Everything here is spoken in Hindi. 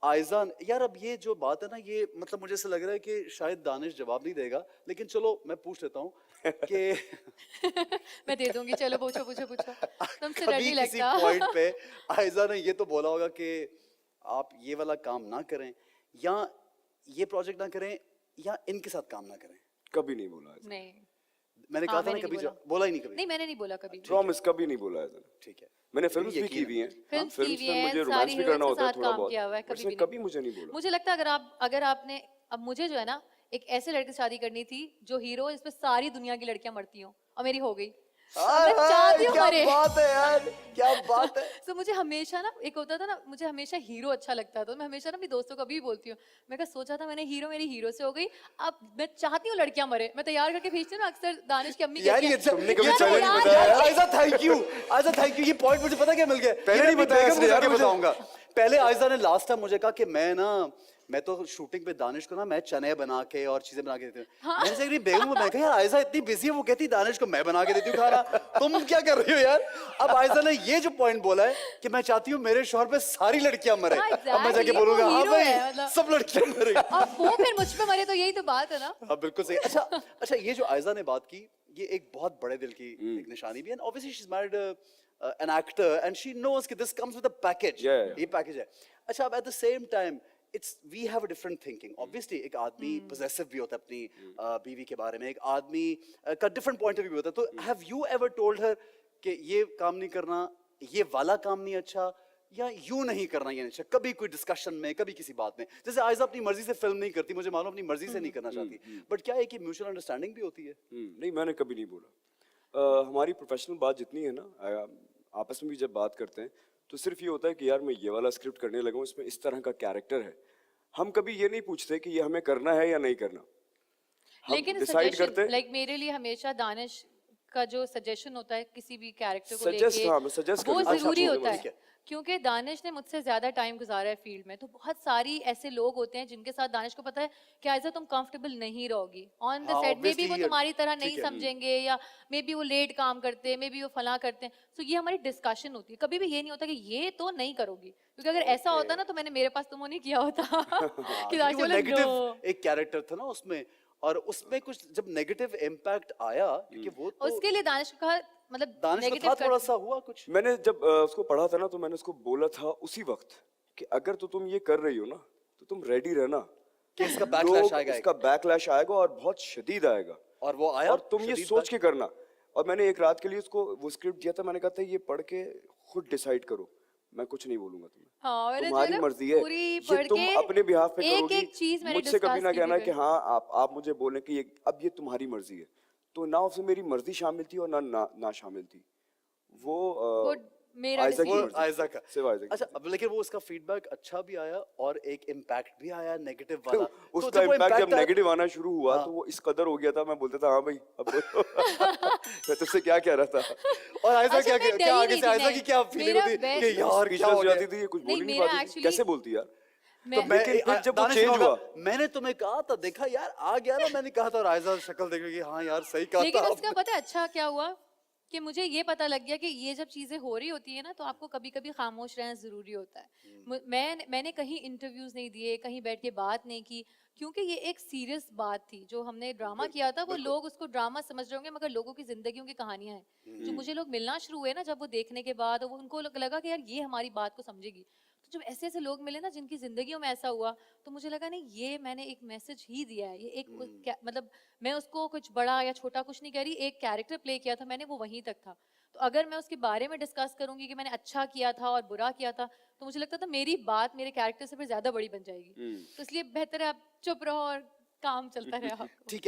आयजान यार, अब ये जो बात है ना, ये मतलब मुझे ऐसा लग रहा है कि शायद दानिश जवाब नहीं देगा, लेकिन चलो मैं पूछ लेता हूँ कि मैं दे दूंगी, चलो पूछो पूछो पूछो, तुमसे डर कभी नहीं किसी लगता। पॉइंट पे आयजा ने ये तो बोला होगा कि आप ये वाला काम ना करें, या ये प्रोजेक्ट ना करें, या इनके साथ काम ना करें? कभी नहीं बोला ऐसा। नहीं, मैंने हाँ कहा था ना, मैंने नहीं कभी बोला। बोला ही नहीं कभी। नहीं मैंने नहीं बोला कभी। प्रॉमिस कभी नहीं बोला ऐसा। ठीक है, मैंने मुझे फिल्म्स भी यकीन की हुई है। हैं। फिल्म्स की फिल्म्स भी में है, मुझे सारी रोमांस भी हीरोइंस करना के होता है साथ थोड़ा काम बहुत, किया हुआ है, बट कभी इसमें भी कभी नहीं। मुझे नहीं बोला। मुझे लगता है अगर आपने, अब मुझे जो है ना एक ऐसे लड़के से शादी करनी थी जो हीरो इस पे सारी दुनिया की लड़कियां मरती हों, और मेरी हो गई। मैं चाहती हूँ क्या मरे। बात है यार, क्या बात है। तो मुझे हमेशा ना एक होता था ना, मुझे हमेशा हीरो अच्छा लगता था, तो मैं हमेशा ना अपनी दोस्तों को अभी भी बोलती हूँ, मैं कहा सोचा था मैंने हीरो मेरी हीरो से हो गई, अब मैं चाहती हूँ लड़कियां मरे। मैं तैयार करके भेजती हूँ ना, अक्सर दानिश की अम्मी यार कहती ये है, अच्छा, तुमने कभी ये पहले तो- नहीं बताया? यार Aiza thank you, Aiza thank you, ये पॉइंट मुझे पता क्या मिल गया, पहले ये नहीं मैं अपनी बताया बेगम को इसने यार जाके मुझे। बताऊंगा। पहले आयजा ने लास्ट टाइम मुझे कहा कि मैं तो शूटिंग पे दानिश को ना मैं चने बना के और चीजें बना के देती हूँ। मैंने से बेगम को, मैं कहा यार आयजा इतनी बिजी है, वो कहती दानिश को मैं बना के देती हूँ खाना, तुम क्या कर रही हो यार। अब आयजा ने ये जो पॉइंट बोला है कि मैं चाहती हूँ मेरे शोहर पे सारी लड़कियां मरे, हाँ, अब मैं जाके exactly, बोलूंगा वो हाँ हीरो भाई है, मतलब। सब लड़कियां मरे। अब वो फिर मुझ पे मरे, तो यही तो बात है ना। हाँ बिल्कुल सही। अच्छा अच्छा, ये जो आयजा ने बात की, ये एक बहुत बड़े दिल की एक निशानी भी है, obviously she is married an actor and she knows कि this comes with a package, Yeah. ये पैकेज है। अच्छा, अब at the same time it's we have a different thinking, obviously एक आदमी पोजेसिव भी होता है अपनी बीवी के बारे में, एक आदमी का डिफरेंट पॉइंट ऑफ व्यू होता है। तो have you ever told her कि ये काम नहीं करना, ये वाला काम नहीं अच्छा, या यूं नहीं करना ये नहीं अच्छा, कभी कोई डिस्कशन में, कभी किसी बात में? जैसे आयजा अपनी मर्जी से फिल्म नहीं करती, मुझे मालूम अपनी मर्जी से नहीं करना चाहती, बट क्या है कि म्यूचुअल अंडरस्टैंडिंग भी होती है? नहीं, मैंने कभी नहीं बोला। हमारी प्रोफेशनल बात जितनी है ना, आपस में भी जब बात करते हैं तो सिर्फ ये होता है कि यार मैं ये वाला स्क्रिप्ट करने लगा हूँ, इसमें इस तरह का कैरेक्टर है। हम कभी ये नहीं पूछते कि ये हमें करना है या नहीं करना। हम लेकिन डिसाइड सजेशन, करते लाइक मेरे लिए हमेशा दानिश का जो सजेशन होता है किसी भी कैरेक्टर को Suggest, लेके, हाँ, मैं suggest वो कर दूंगा। जरूरी अच्छा, होता ठीक है। है। क्योंकि दानिश ने मुझसे ज्यादा टाइम गुजारा है फील्ड में, तो बहुत सारी ऐसे लोग होते हैं जिनके साथ दानिश को पता है कि आयजा तुम कंफर्टेबल नहीं रहोगी ऑन द हाँ, सेट, मे बी वो obviously, तुम्हारी तरह ठीक नहीं है। समझेंगे, या मे बी वो लेट काम करते हैं, मे बी वो फला करते हैं। तो ये हमारी डिस्कशन होती है, कभी भी ये नहीं होता कि ये तो नहीं करोगी, क्योंकि अगर ऐसा होता ना तो मैंने मेरे पास तुम वो नहीं किया होता। हाँ, कि क्योंकि दानिश वो बोले नेगेटिव नो। एक कैरेक्टर था ना उसमें, और उसमें कुछ जब नेगेटिव इम्पैक्ट आया, क्योंकि वो तो उसके लिए दानिश का मतलब दानिश को नेगेटिव था, थोड़ा सा हुआ कुछ। मैंने जब उसको पढ़ा था ना, तो मैंने उसको बोला था उसी वक्त कि अगर तो तुम ये कर रही हो ना, तो तुम रेडी रहना कि इसका backlash लोग आएगा, इसका बैकलैश आएगा और बहुत शदीद आएगा। और वो आया, और तुम ये शदीद सोच के करना। और मैंने एक रात के लिए उसको वो स्क्रिप्ट दिया था, मैंने कहा था ये पढ़ के खुद डिसाइड करो, मैं कुछ नहीं बोलूंगा तुम्हें। हाँ, मैंने जो तुम्हारी है ना मर्जी है, पूरी ये पढ़ तुम के अपने बिहाफ पे एक करोगी। एक चीज मैंने मुझसे कभी डिस्कस ना की कहना थी कि फिर। हाँ आप मुझे बोले कि ये अब ये तुम्हारी मर्जी है। तो ना उसमें मेरी मर्जी शामिल थी और ना शामिल थी। वो वो मेरा आयजा की वो मर्जी थी। आयजा का। सिर्फ आयजा की अच्छा, मर्जी अब लेकिन वो उसका फीडबैक अच्छा भी आया और एक इम्पैक्ट भी आया नेगेटिव वाला। तो उसका जब वो इम्पैक्ट जब impact आया- नेगेटिव आना शुरू हुआ हाँ। तो वो इस कदर हो गया था, मैं बोलता था हाँ भाई अब बोलो। मैं तुझसे क्या कह रहा था। और आयजा अच्छा, क्या मैं क्या डरी आगे नहीं से थी, आयजा नहीं। की क्या फीलिंग मेरा होती best- कि यार क्या स्पीचलेस हो हो गया? जाती थी, ये कुछ बोल नहीं, ही नहीं मेरा पाती थी। actually- कैसे बोलती यार। मैं- लेकिन फिर जब वो दानिश चेंज होगा, हुआ, मैंने तुम्हें कहा था, देखा यार आ गया ना, मैंने कहा था, और आयजा शक्ल देखेगी, हाँ यार सही कहा लेकिन था उसका आपने। पता है अच्छा क्या हुआ, कि मुझे ये पता लग गया कि ये जब चीजें हो रही होती है ना, तो आपको कभी कभी खामोश रहना जरूरी होता है। मैंने कहीं इंटरव्यूज नहीं दिए, कहीं बैठ के बात नहीं की, क्योंकि ये एक सीरियस बात थी। जो हमने ड्रामा किया था वो लोग उसको ड्रामा समझ रहे होंगे, मगर लोगों की जिंदगियों की कहानियां हैं। जो मुझे लोग मिलना शुरू हुए ना, जब वो देखने के बाद, वो उनको लगा कि यार ये हमारी बात को समझेगी। तो जब ऐसे ऐसे लोग मिले ना जिनकी जिंदगियों में ऐसा हुआ, तो मुझे लगा नहीं, ये मैंने एक मैसेज ही दिया है। ये एक मतलब मैं उसको कुछ बड़ा या छोटा कुछ नहीं कह रही, एक कैरेक्टर प्ले किया था मैंने, वो वहीं तक था। तो अगर मैं उसके बारे में डिस्कस करूंगी कि मैंने अच्छा किया था और बुरा किया था, तो मुझे लगता था मेरी बात मेरे कैरेक्टर से फिर ज्यादा बड़ी बन जाएगी। तो इसलिए बेहतर है आप चुप रहो और काम चलता रहे आपको। ठीक है।